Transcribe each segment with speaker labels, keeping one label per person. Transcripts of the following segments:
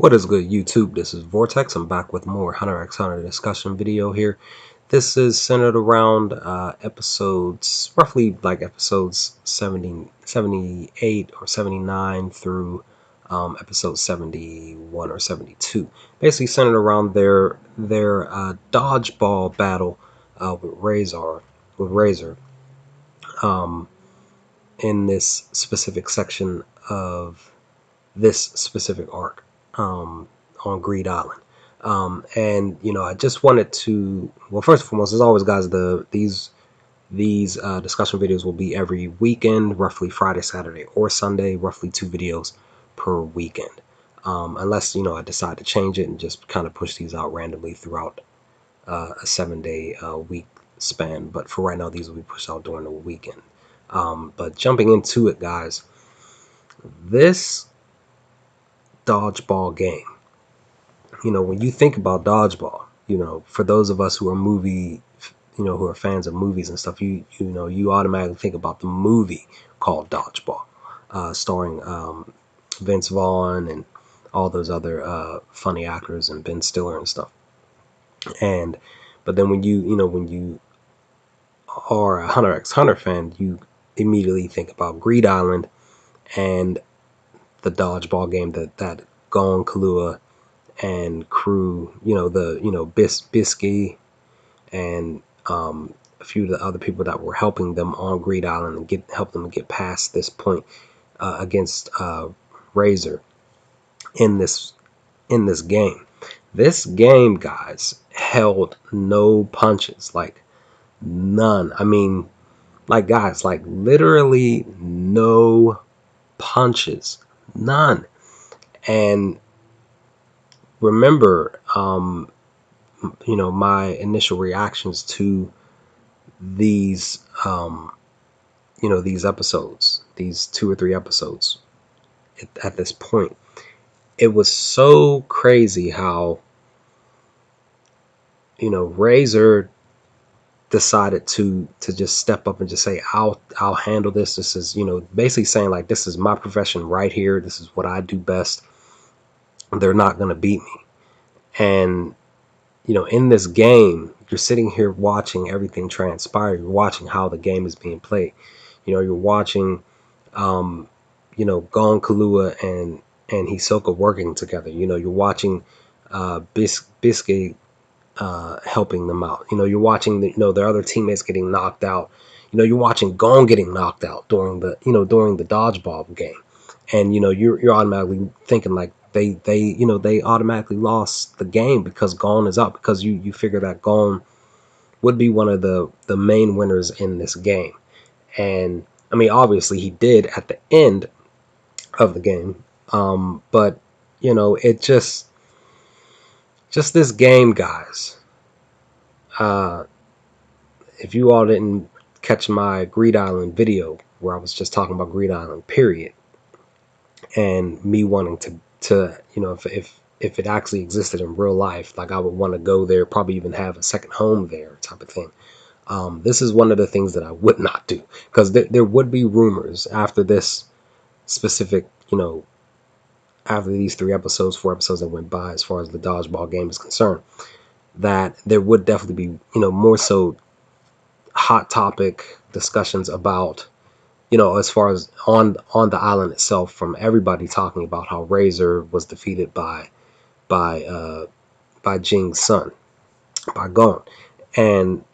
Speaker 1: What is good, YouTube? This is Vortex. I'm back with more Hunter x Hunter discussion video here. This is centered around episodes, roughly like episodes 70, 78 or 79 through episode 71 or 72. Basically centered around their dodgeball battle with Razor um, in this specific section of this specific arc on Greed Island. And I just wanted to, well, first and foremost, as always, guys, these discussion videos will be every weekend, roughly Friday, Saturday, or Sunday, roughly 2 videos per weekend. Unless I decide to change it and just kind of push these out randomly throughout a 7-day week span. But for right now, these will be pushed out during the weekend. But jumping into it, guys, this dodgeball game. When you think about dodgeball, for those of us who are who are fans of movies and stuff, you automatically think about the movie called Dodgeball, starring Vince Vaughn and all those other funny actors and Ben Stiller and stuff. But then when you are a Hunter x Hunter fan, you immediately think about Greed Island and the dodgeball game that Gon Kalua and crew, Bisky and a few of the other people that were helping them on Greed Island and help them get past this point against Razor in this game. This game, guys, held no punches, like none. I mean, like, guys, like literally no punches, none. And remember, my initial reactions to these, these episodes, these 2 or 3 episodes at this point. It was so crazy how, Razor decided to just step up and just say, I'll handle this. This is, basically saying, like, this is my profession right here. This is what I do best. They're not going to beat me. And in this game, you're sitting here watching everything transpire. You're watching how the game is being played. You're watching, Gon Kalua and Hisoka working together. You're watching Biscuit helping them out. You're watching their other teammates getting knocked out. You're watching Gon getting knocked out during the dodgeball game, and you're automatically thinking like they automatically lost the game because Gon is up, because you figure that Gon would be one of the main winners in this game. And I mean, obviously he did at the end of the game, but it just this game, guys. If you all didn't catch my Greed Island video where I was just talking about Greed Island, period, and me wanting to if it actually existed in real life, like I would want to go there, probably even have a second home there type of thing. This is one of the things that I would not do, because there would be rumors after this specific, after these 4 episodes that went by, as far as the dodgeball game is concerned, that there would definitely be, more so hot topic discussions about, as far as on the island itself, from everybody talking about how Razor was defeated by Jing's son, by Gon. And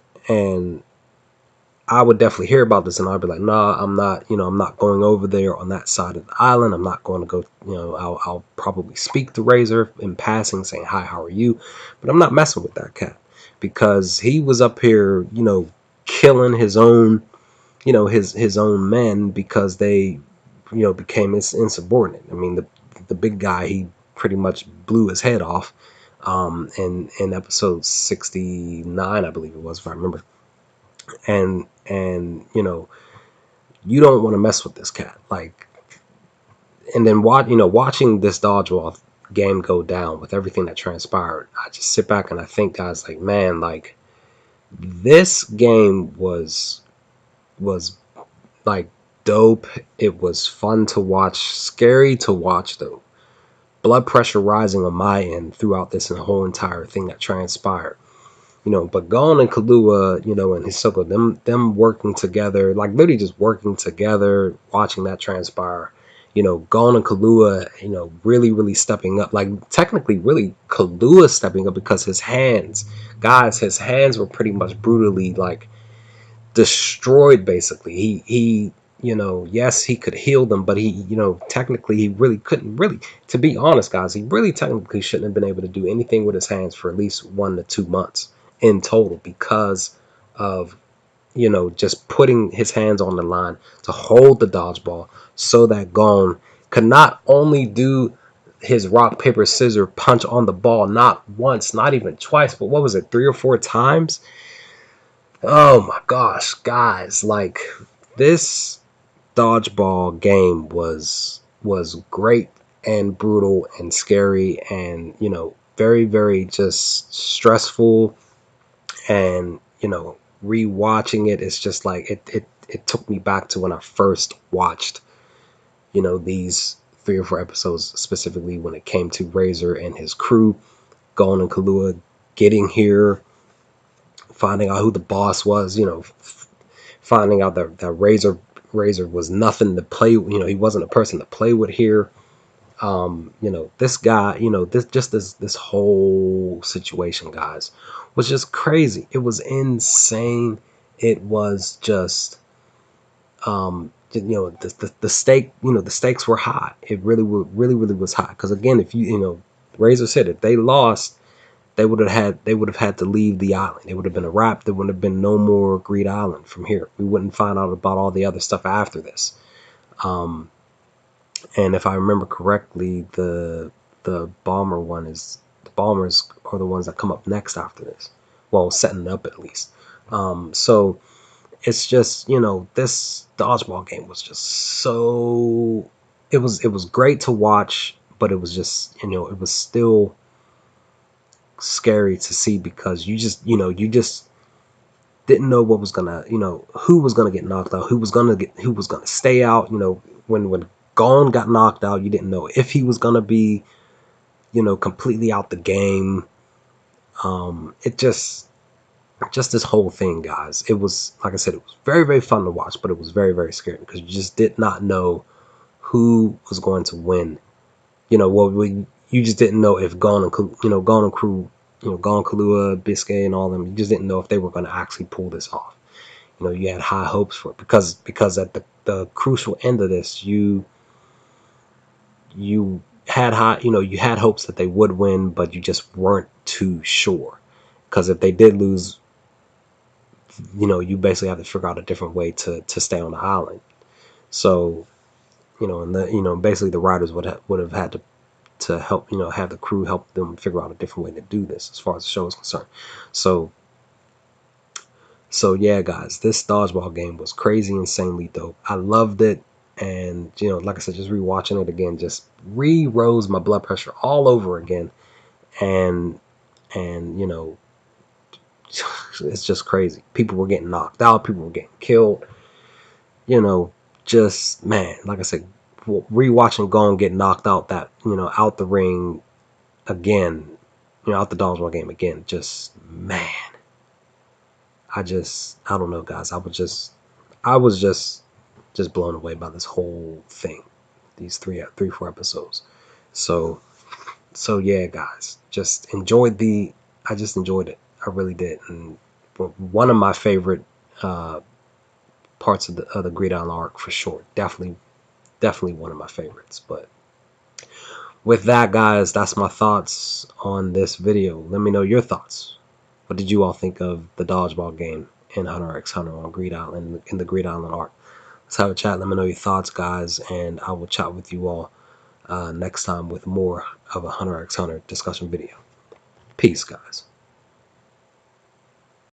Speaker 1: I would definitely hear about this, and I'd be like, nah, I'm not going over there on that side of the island. I'm not going to go, I'll probably speak to Razor in passing, saying, hi, how are you? But I'm not messing with that cat, because he was up here, killing his own, his own men, because they, became insubordinate. I mean, the big guy, he pretty much blew his head off in episode 69, I believe it was, if I remember. And you don't want to mess with this cat, like. And then watching this dodgeball game go down with everything that transpired, I just sit back and I think, guys, like, man, like, this game was like dope. It was fun to watch, scary to watch though, blood pressure rising on my end throughout this whole entire thing that transpired. But Gon and Kahlua, and Hisoka, them working together, like literally just working together, watching that transpire. Gon and Kahlua, really, really stepping up. Like technically, really Kahlua stepping up because his hands were pretty much brutally like destroyed. Basically, he yes, he could heal them, but he, technically he really couldn't really. To be honest, guys, he really technically shouldn't have been able to do anything with his hands for at least 1 to 2 months in total because of just putting his hands on the line to hold the dodgeball so that Gon could not only do his rock paper scissors punch on the ball not once, not even twice, but what was it, 3 or 4 times? Oh my gosh, guys, like this dodgeball game was great and brutal and scary and very, very just stressful. And rewatching it, it's just like it took me back to when I first watched these 3 or 4 episodes, specifically when it came to Razor and his crew, Gon and Kahlua getting here, finding out who the boss was, finding out that Razor was nothing to play, he wasn't a person to play with here. This guy, this whole situation, guys, was just crazy. It was insane. It was just the stake, the stakes were high. It really was high. Because again, if Razor said if they lost, they would have had to leave the island. It would have been a wrap. There would have been no more Greed Island from here. We wouldn't find out about all the other stuff after this. And if I remember correctly, the bombers are the ones that come up next after this. Well, setting it up at least. So it's just this dodgeball game was just so it was great to watch, but it was just it was still scary to see because you just didn't know what was gonna who was gonna get knocked out, who was gonna stay out. When Gon got knocked out, you didn't know if he was gonna be completely out the game. It just this whole thing, guys. It was, like I said, it was very, very fun to watch, but it was very, very scary because you just did not know who was going to win. You just didn't know if Gon and crew, Gon, Kahlua, Biscay, and all them. You just didn't know if they were going to actually pull this off. You had high hopes for it because at the crucial end of this, you had you had hopes that they would win, but you just weren't too sure because if they did lose, you basically have to figure out a different way to stay on the island. So and basically the writers would have had to help have the crew help them figure out a different way to do this as far as the show is concerned. So yeah, guys, this dodgeball game was crazy, insanely dope. I loved it. And like I said, just rewatching it again just re-rose my blood pressure all over again. And it's just crazy. People were getting knocked out, people were getting killed. Just, man, like I said, rewatching Gon get knocked out out the ring again, out the dodgeball game again. Just, man, I don't know, guys. I was just blown away by this whole thing, these 4 episodes. So, yeah, guys, I just enjoyed it. I really did. And one of my favorite parts of the Greed Island arc for sure. Definitely one of my favorites. But with that, guys, that's my thoughts on this video. Let me know your thoughts. What did you all think of the dodgeball game in Hunter x Hunter on Greed Island, in the Greed Island arc? Let's have a chat. Let me know your thoughts, guys, and I will chat with you all next time with more of a Hunter x Hunter discussion video. Peace, guys.